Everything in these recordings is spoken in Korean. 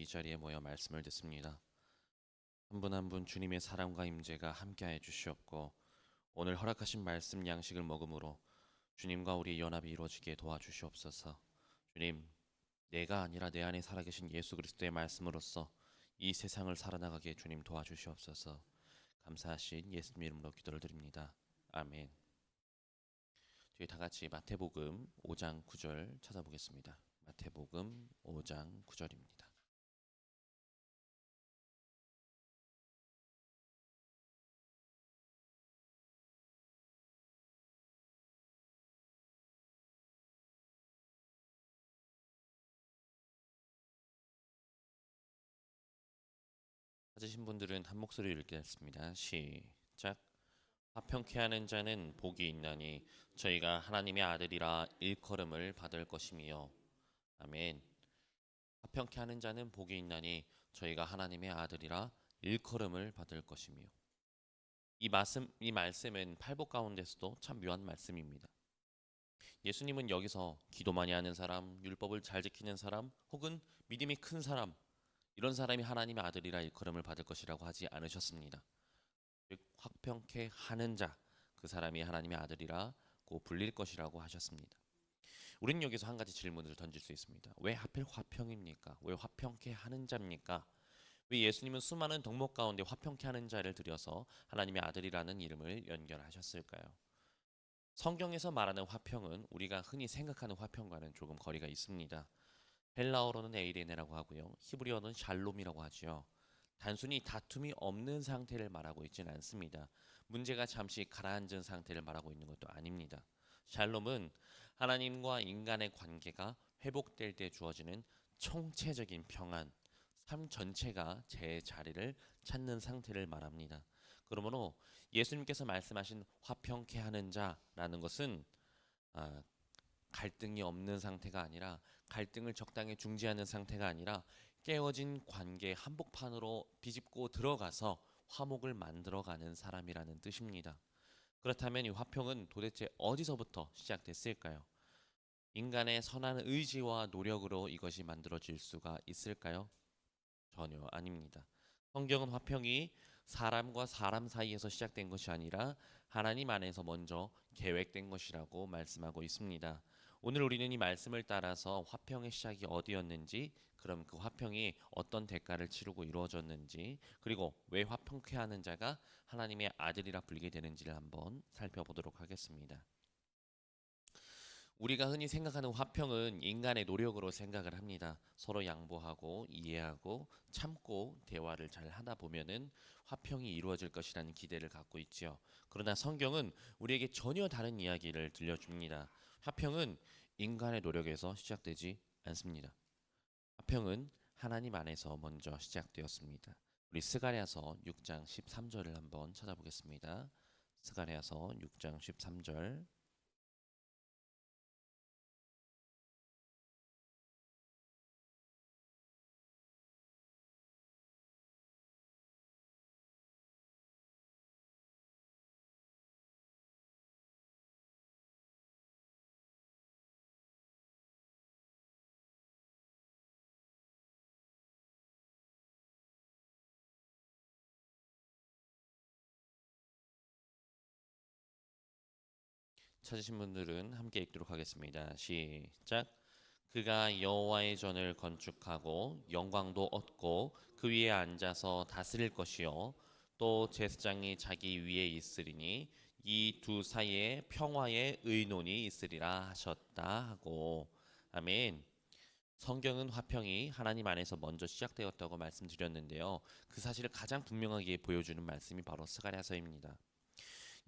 이 자리에 모여 말씀을 듣습니다. 한 분 한 분 주님의 사랑과 임재가 함께하여 주시옵고 오늘 허락하신 말씀 양식을 먹음으로 주님과 우리의 연합이 이루어지게 도와주시옵소서. 주님, 내가 아니라 내 안에 살아계신 예수 그리스도의 말씀으로써 이 세상을 살아나가게 주님 도와주시옵소서. 감사하신 예수님 이름으로 기도를 드립니다. 아멘. 저희 다 같이 마태복음 5장 9절 찾아보겠습니다. 마태복음 5장 9절입니다. 찾으신 분들은 한 목소리로 읽겠습니다. 시작. 화평케 하는 자는 복이 있나니 저희가 하나님의 아들이라 일컬음을 받을 것이며. 아멘. 화평케 하는 자는 복이 있나니 저희가 하나님의 아들이라 일컬음을 받을 것이며. 이 말씀은 팔복 가운데서도 참 묘한 말씀입니다. 예수님은 여기서 기도 많이 하는 사람, 율법을 잘 지키는 사람, 혹은 믿음이 큰 사람, 이런 사람이 하나님의 아들이라 일컬음을 받을 것이라고 하지 않으셨습니다. 즉 화평케 하는 자, 그 사람이 하나님의 아들이라고 불릴 것이라고 하셨습니다. 우리는 여기서 한 가지 질문을 던질 수 있습니다. 왜 하필 화평입니까? 왜 화평케 하는 자입니까? 왜 예수님은 수많은 덕목 가운데 화평케 하는 자를 들여서 하나님의 아들이라는 이름을 연결하셨을까요? 성경에서 말하는 화평은 우리가 흔히 생각하는 화평과는 조금 거리가 있습니다. 헬라어로는 에이레네라고 하고요. 히브리어는 샬롬이라고 하지요. 단순히 다툼이 없는 상태를 말하고 있지는 않습니다. 문제가 잠시 가라앉은 상태를 말하고 있는 것도 아닙니다. 샬롬은 하나님과 인간의 관계가 회복될 때 주어지는 총체적인 평안, 삶 전체가 제 자리를 찾는 상태를 말합니다. 그러므로 예수님께서 말씀하신 화평케 하는 자라는 것은 아, 갈등이 없는 상태가 아니라 갈등을 적당히 중지하는 상태가 아니라 깨어진 관계 한복판으로 비집고 들어가서 화목을 만들어가는 사람이라는 뜻입니다. 그렇다면 이 화평은 도대체 어디서부터 시작됐을까요? 인간의 선한 의지와 노력으로 이것이 만들어질 수가 있을까요? 전혀 아닙니다. 성경은 화평이 사람과 사람 사이에서 시작된 것이 아니라 하나님 안에서 먼저 계획된 것이라고 말씀하고 있습니다. 오늘 우리는 이 말씀을 따라서 화평의 시작이 어디였는지, 그럼 그 화평이 어떤 대가를 치르고 이루어졌는지, 그리고 왜 화평케 하는 자가 하나님의 아들이라 불리게 되는지를 한번 살펴보도록 하겠습니다. 우리가 흔히 생각하는 화평은 인간의 노력으로 생각을 합니다. 서로 양보하고 이해하고 참고 대화를 잘 하다 보면은 화평이 이루어질 것이라는 기대를 갖고 있지요. 그러나 성경은 우리에게 전혀 다른 이야기를 들려줍니다. 화평은 인간의 노력에서 시작되지 않습니다. 화평은 하나님 안에서 먼저 시작되었습니다. 우리 스가랴서 6장 13절을 한번 찾아보겠습니다. 스가랴서 6장 13절. 찾으신 분들은 함께 읽도록 하겠습니다. 시작. 그가 여호와의 전을 건축하고 영광도 얻고 그 위에 앉아서 다스릴 것이요 또 제사장이 자기 위에 있으리니 이 두 사이에 평화의 의논이 있으리라 하셨다 하고. 아멘. 성경은 화평이 하나님 안에서 먼저 시작되었다고 말씀드렸는데요. 그 사실을 가장 분명하게 보여주는 말씀이 바로 스가랴서입니다.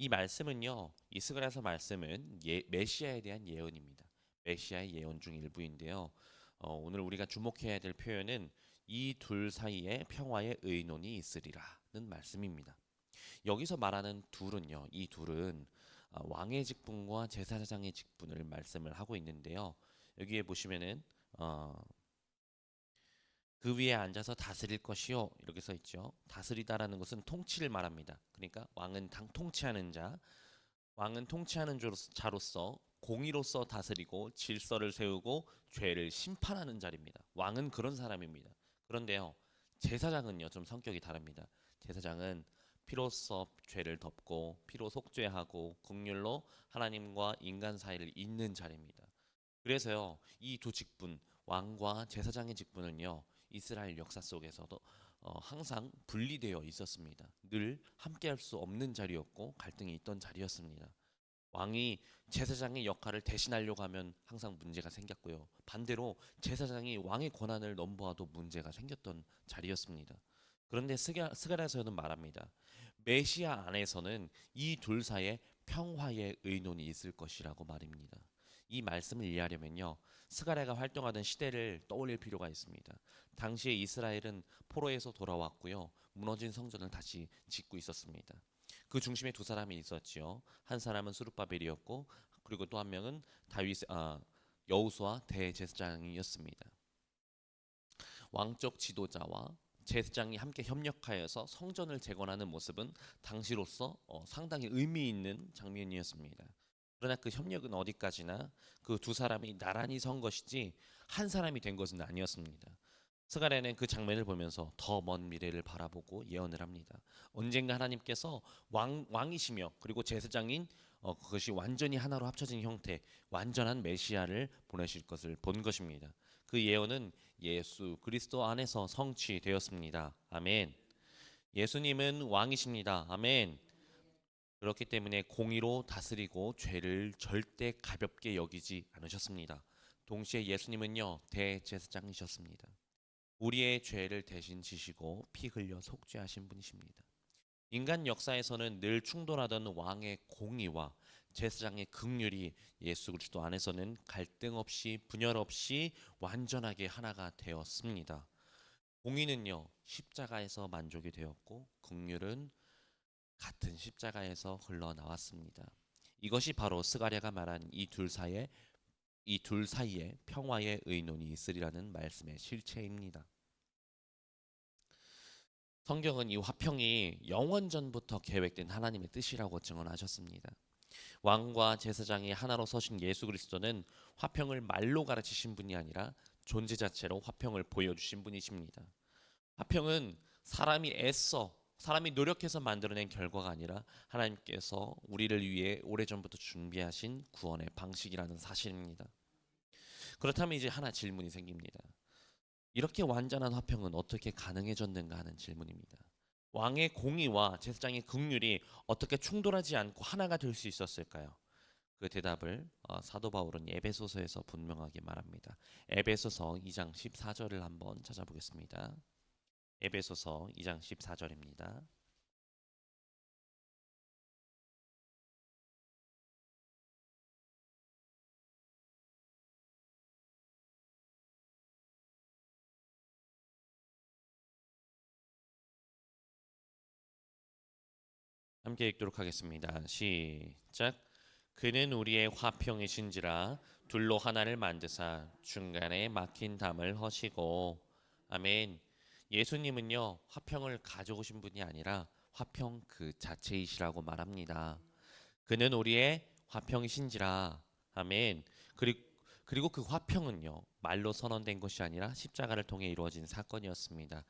이 말씀은요, 이스라엘서 말씀은 메시아에 대한 예언입니다. 메시아의 예언 중 일부인데요. 오늘 우리가 주목해야 될 표현은 이 둘 사이에 평화의 의논이 있으리라는 말씀입니다. 여기서 말하는 둘은요, 이 둘은 왕의 직분과 제사장의 직분을 말씀을 하고 있는데요. 여기에 보시면은 그 위에 앉아서 다스릴 것이요 이렇게 써 있죠. 다스리다라는 것은 통치를 말합니다. 그러니까 왕은 당 통치하는 자, 왕은 통치하는 자로서 공의로서 다스리고 질서를 세우고 죄를 심판하는 자리입니다. 왕은 그런 사람입니다. 그런데요, 제사장은요 좀 성격이 다릅니다. 제사장은 피로써 죄를 덮고 피로 속죄하고 긍휼로 하나님과 인간 사이를 잇는 자리입니다. 그래서요, 이 두 직분, 왕과 제사장의 직분은요, 이스라엘 역사 속에서도 항상 분리되어 있었습니다. 늘 함께할 수 없는 자리였고 갈등이 있던 자리였습니다. 왕이 제사장의 역할을 대신하려고 하면 항상 문제가 생겼고요. 반대로 제사장이 왕의 권한을 넘보아도 문제가 생겼던 자리였습니다. 그런데 스가랴서는 말합니다. 메시아 안에서는 이 둘 사이에 평화의 의논이 있을 것이라고 말입니다. 이 말씀을 이해하려면요, 스가랴가 활동하던 시대를 떠올릴 필요가 있습니다. 당시에 이스라엘은 포로에서 돌아왔고요, 무너진 성전을 다시 짓고 있었습니다. 그 중심에 두 사람이 있었지요. 한 사람은 수룹바벨이었고, 그리고 또 한 명은 여호수아 대제사장이었습니다. 왕적 지도자와 제사장이 함께 협력하여서 성전을 재건하는 모습은 당시로서 상당히 의미 있는 장면이었습니다. 그러나 그 협력은 어디까지나 그 두 사람이 나란히 선 것이지 한 사람이 된 것은 아니었습니다. 스가랴는 그 장면을 보면서 더 먼 미래를 바라보고 예언을 합니다. 언젠가 하나님께서 왕이시며 그리고 제사장인 그것이 완전히 하나로 합쳐진 형태, 완전한 메시아를 보내실 것을 본 것입니다. 그 예언은 예수 그리스도 안에서 성취되었습니다. 아멘. 예수님은 왕이십니다. 아멘. 그렇기 때문에 공의로 다스리고 죄를 절대 가볍게 여기지 않으셨습니다. 동시에 예수님은요 대제사장이셨습니다. 우리의 죄를 대신 지시고 피 흘려 속죄하신 분이십니다. 인간 역사에서는 늘 충돌하던 왕의 공의와 제사장의 긍휼이 예수 그리스도 안에서는 갈등 없이 분열 없이 완전하게 하나가 되었습니다. 공의는요 십자가에서 만족이 되었고 긍휼은 같은 십자가에서 흘러나왔습니다. 이것이 바로 스가랴가 말한 이 둘 사이에 평화의 의논이 있으리라는 말씀의 실체입니다. 성경은 이 화평이 영원전부터 계획된 하나님의 뜻이라고 증언하셨습니다. 왕과 제사장이 하나로 서신 예수 그리스도는 화평을 말로 가르치신 분이 아니라 존재 자체로 화평을 보여주신 분이십니다. 화평은 사람이 노력해서 만들어낸 결과가 아니라 하나님께서 우리를 위해 오래전부터 준비하신 구원의 방식이라는 사실입니다. 그렇다면 이제 하나 질문이 생깁니다. 이렇게 완전한 화평은 어떻게 가능해졌는가 하는 질문입니다. 왕의 공의와 제사장의 긍휼이 어떻게 충돌하지 않고 하나가 될 수 있었을까요? 그 대답을 사도 바울은 에베소서에서 분명하게 말합니다. 에베소서 2장 14절을 한번 찾아보겠습니다. 에베소서 2장 14절입니다. 함께 읽도록 하겠습니다. 시작. 그는 우리의 화평이신지라 둘로 하나를 만드사 중간에 막힌 담을 허시고. 아멘. 예수님은요 화평을 가져오신 분이 아니라 화평 그 자체이시라고 말합니다. 그는 우리의 화평이신지라. 아멘. 그리고 그 화평은요 말로 선언된 것이 아니라 십자가를 통해 이루어진 사건이었습니다.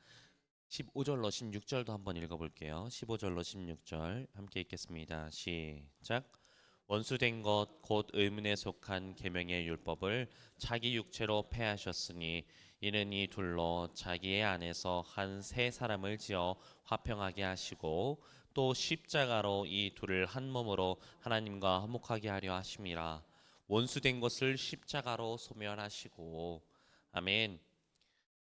15절로 16절도 한번 읽어볼게요. 15절로 16절 함께 읽겠습니다. 시작. 원수된 것 곧 의문에 속한 계명의 율법을 자기 육체로 폐하셨으니 이는 이 둘로 자기의 안에서 한 새 사람을 지어 화평하게 하시고 또 십자가로 이 둘을 한 몸으로 하나님과 화목하게 하려 하심이라. 원수된 것을 십자가로 소멸하시고. 아멘.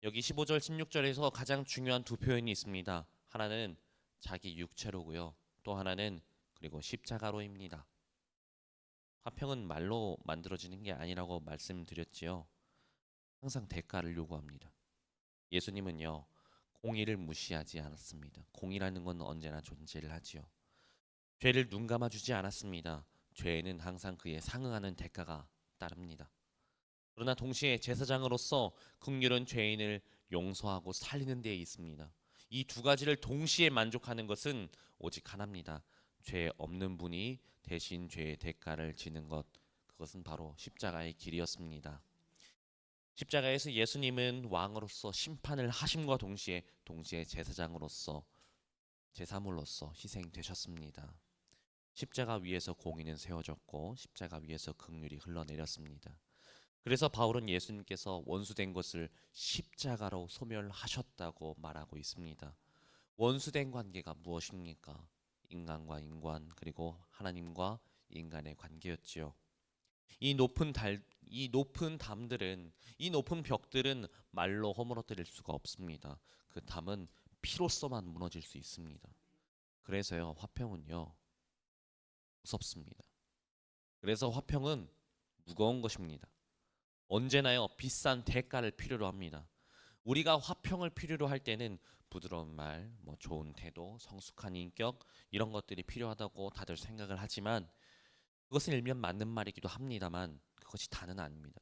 여기 15절 16절에서 가장 중요한 두 표현이 있습니다. 하나는 자기 육체로고요. 또 하나는 그리고 십자가로입니다. 화평은 말로 만들어지는 게 아니라고 말씀드렸지요. 항상 대가를 요구합니다. 예수님은요. 공의를 무시하지 않았습니다. 공의라는 건 언제나 존재를 하지요. 죄를 눈 감아주지 않았습니다. 죄에는 항상 그에 상응하는 대가가 따릅니다. 그러나 동시에 제사장으로서 긍휼은 죄인을 용서하고 살리는 데에 있습니다. 이 두 가지를 동시에 만족하는 것은 오직 하나입니다. 죄 없는 분이 대신 죄의 대가를 지는 것, 그것은 바로 십자가의 길이었습니다. 십자가에서 예수님은 왕으로서 심판을 하심과 동시에 제사장으로서 제사물로서 희생되셨습니다. 십자가 위에서 공의는 세워졌고 십자가 위에서 긍휼이 흘러내렸습니다. 그래서 바울은 예수님께서 원수된 것을 십자가로 소멸하셨다고 말하고 있습니다. 원수된 관계가 무엇입니까? 인간과 인간 그리고 하나님과 인간의 관계였지요. 이 높은 벽들은 말로 허물어뜨릴 수가 없습니다. 그 담은 피로써만 무너질 수 있습니다. 그래서요, 화평은요, 무섭습니다. 그래서 화평은 무거운 것입니다. 언제나요, 비싼 대가를 필요로 합니다. 우리가 화평을 필요로 할 때는 부드러운 말, 좋은 태도, 성숙한 인격 이런 것들이 필요하다고 다들 생각을 하지만 그것은 일면 맞는 말이기도 합니다만 그것이 다는 아닙니다.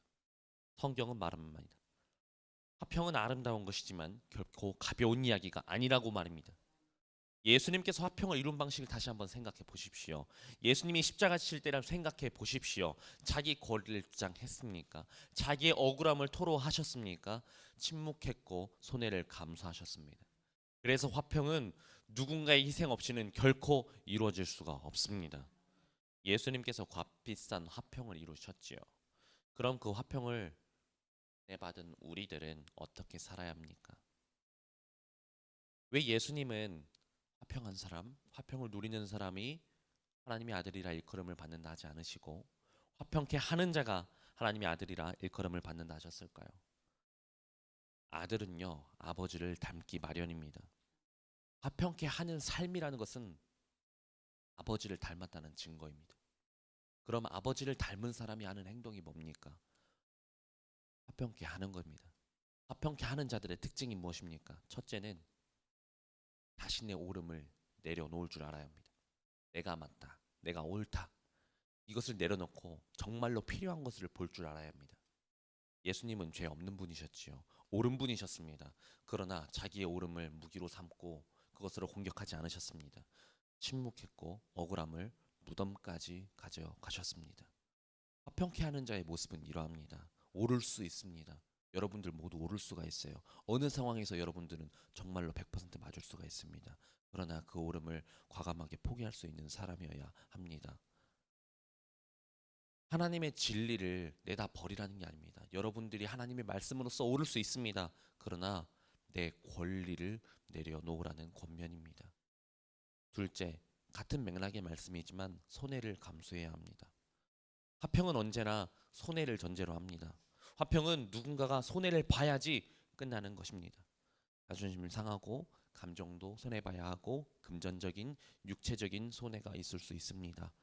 성경은 말합니다. 화평은 아름다운 것이지만 결코 가벼운 이야기가 아니라고 말입니다. 예수님께서 화평을 이룬 방식을 다시 한번 생각해 보십시오. 예수님이 십자가 지실 때를 생각해 보십시오. 자기 권리를 주장했습니까? 자기의 억울함을 토로하셨습니까? 침묵했고 손해를 감수하셨습니다. 그래서 화평은 누군가의 희생 없이는 결코 이루어질 수가 없습니다. 예수님께서 값비싼 화평을 이루셨지요. 그럼 그 화평을 내받은 우리들은 어떻게 살아야 합니까? 왜 예수님은 화평한 사람, 화평을 누리는 사람이 하나님의 아들이라 일컬음을 받는다 하지 않으시고 화평케 하는 자가 하나님의 아들이라 일컬음을 받는다 하셨을까요? 아들은요, 아버지를 닮기 마련입니다. 화평케 하는 삶이라는 것은 아버지를 닮았다는 증거입니다. 그럼 아버지를 닮은 사람이 하는 행동이 뭡니까? 화평케 하는 겁니다. 화평케 하는 자들의 특징이 무엇입니까? 첫째는 자신의 옳음을 내려놓을 줄 알아야 합니다. 내가 맞다. 내가 옳다. 이것을 내려놓고 정말로 필요한 것을 볼 줄 알아야 합니다. 예수님은 죄 없는 분이셨지요. 옳은 분이셨습니다. 그러나 자기의 옳음을 무기로 삼고 그것으로 공격하지 않으셨습니다. 침묵했고 억울함을 무덤까지 가져가셨습니다. 화평케 하는 자의 모습은 이러합니다. 오를 수 있습니다. 여러분들 모두 오를 수가 있어요. 어느 상황에서 여러분들은 정말로 100% 맞을 수가 있습니다. 그러나 그 오름을 과감하게 포기할 수 있는 사람이어야 합니다. 하나님의 진리를 내다 버리라는 게 아닙니다. 여러분들이 하나님의 말씀으로써 오를 수 있습니다. 그러나 내 권리를 내려놓으라는 권면입니다. 둘째, 같은 맥락의 말씀이지만 손해를 감수해야 합니다. 화평은 언제나 손해를 전제로 합니다. 화평은 누군가가 손해를 봐야지 끝나는 것입니다. 자존심을 상하고 감정도 손해봐야 하고 금전적인 육체적인 손해가 있을 수 있습니다.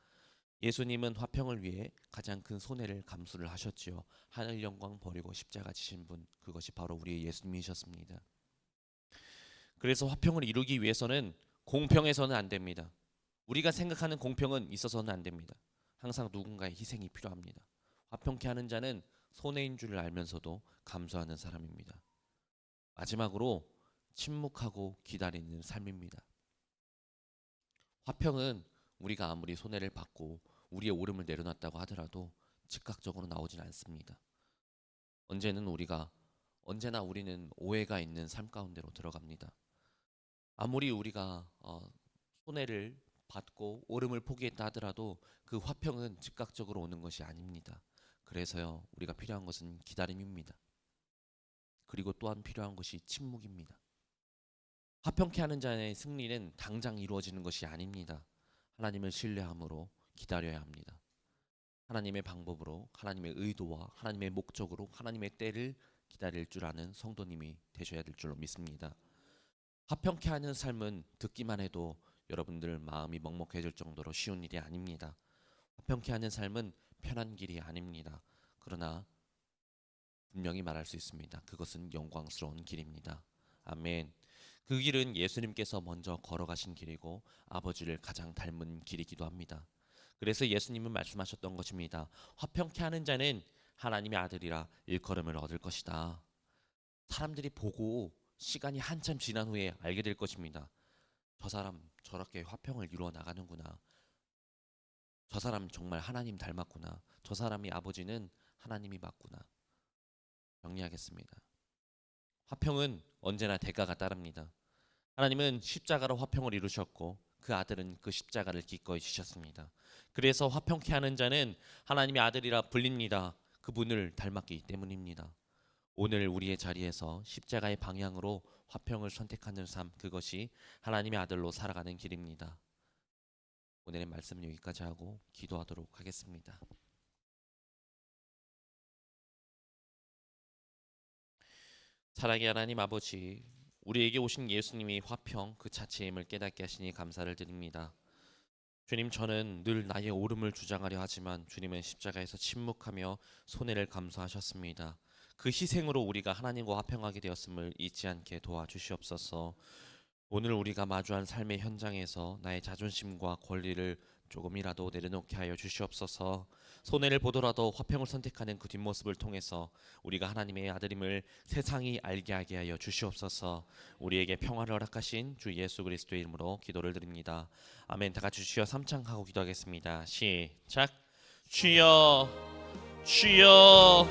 예수님은 화평을 위해 가장 큰 손해를 감수를 하셨지요. 하늘 영광 버리고 십자가 지신 분, 그것이 바로 우리의 예수님이셨습니다. 그래서 화평을 이루기 위해서는 공평해서는 안 됩니다. 우리가 생각하는 공평은 있어서는 안 됩니다. 항상 누군가의 희생이 필요합니다. 화평케 하는 자는 손해인 줄 알면서도 감수하는 사람입니다. 마지막으로 침묵하고 기다리는 삶입니다. 화평은 우리가 아무리 손해를 받고 우리의 오름을 내려놨다고 하더라도 즉각적으로 나오진 않습니다. 언제나 우리는 오해가 있는 삶 가운데로 들어갑니다. 아무리 우리가 손해를 받고 오름을 포기했다 하더라도 그 화평은 즉각적으로 오는 것이 아닙니다. 그래서요, 우리가 필요한 것은 기다림입니다. 그리고 또한 필요한 것이 침묵입니다. 화평케 하는 자의 승리는 당장 이루어지는 것이 아닙니다. 하나님을 신뢰함으로 기다려야 합니다. 하나님의 방법으로, 하나님의 의도와 하나님의 목적으로 하나님의 때를 기다릴 줄 아는 성도님이 되셔야 될 줄로 믿습니다. 화평케 하는 삶은 듣기만 해도 여러분들 마음이 먹먹해질 정도로 쉬운 일이 아닙니다. 화평케 하는 삶은 편한 길이 아닙니다. 그러나 분명히 말할 수 있습니다. 그것은 영광스러운 길입니다. 아멘. 그 길은 예수님께서 먼저 걸어가신 길이고 아버지를 가장 닮은 길이기도 합니다. 그래서 예수님은 말씀하셨던 것입니다. 화평케 하는 자는 하나님의 아들이라 일컬음을 얻을 것이다. 사람들이 보고 시간이 한참 지난 후에 알게 될 것입니다. 저 사람 저렇게 화평을 이루어 나가는구나. 저 사람 정말 하나님 닮았구나. 저 사람이 아버지는 하나님이 맞구나. 정리하겠습니다. 화평은 언제나 대가가 따릅니다. 하나님은 십자가로 화평을 이루셨고 그 아들은 그 십자가를 기꺼이 지셨습니다. 그래서 화평케 하는 자는 하나님의 아들이라 불립니다. 그분을 닮았기 때문입니다. 오늘 우리의 자리에서 십자가의 방향으로 화평을 선택하는 삶, 그것이 하나님의 아들로 살아가는 길입니다. 오늘의 말씀은 여기까지 하고 기도하도록 하겠습니다. 사랑의 하나님 아버지, 우리에게 오신 예수님이 화평 그 자체임을 깨닫게 하시니 감사를 드립니다. 주님, 저는 늘 나의 옳음을 주장하려 하지만 주님은 십자가에서 침묵하며 손해를 감수하셨습니다. 그 희생으로 우리가 하나님과 화평하게 되었음을 잊지 않게 도와주시옵소서. 오늘 우리가 마주한 삶의 현장에서 나의 자존심과 권리를 조금이라도 내려놓게 하여 주시옵소서. 손해를 보더라도 화평을 선택하는 그 뒷모습을 통해서 우리가 하나님의 아들임을 세상이 알게 하게 하여 주시옵소서. 우리에게 평화를 허락하신 주 예수 그리스도의 이름으로 기도를 드립니다. 아멘. 다 같이 주여 삼창하고 기도하겠습니다. 시작. 주여, 주여,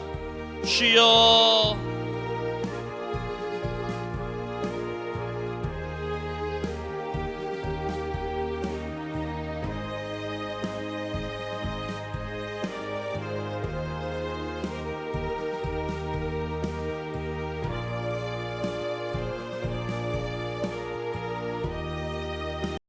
주여.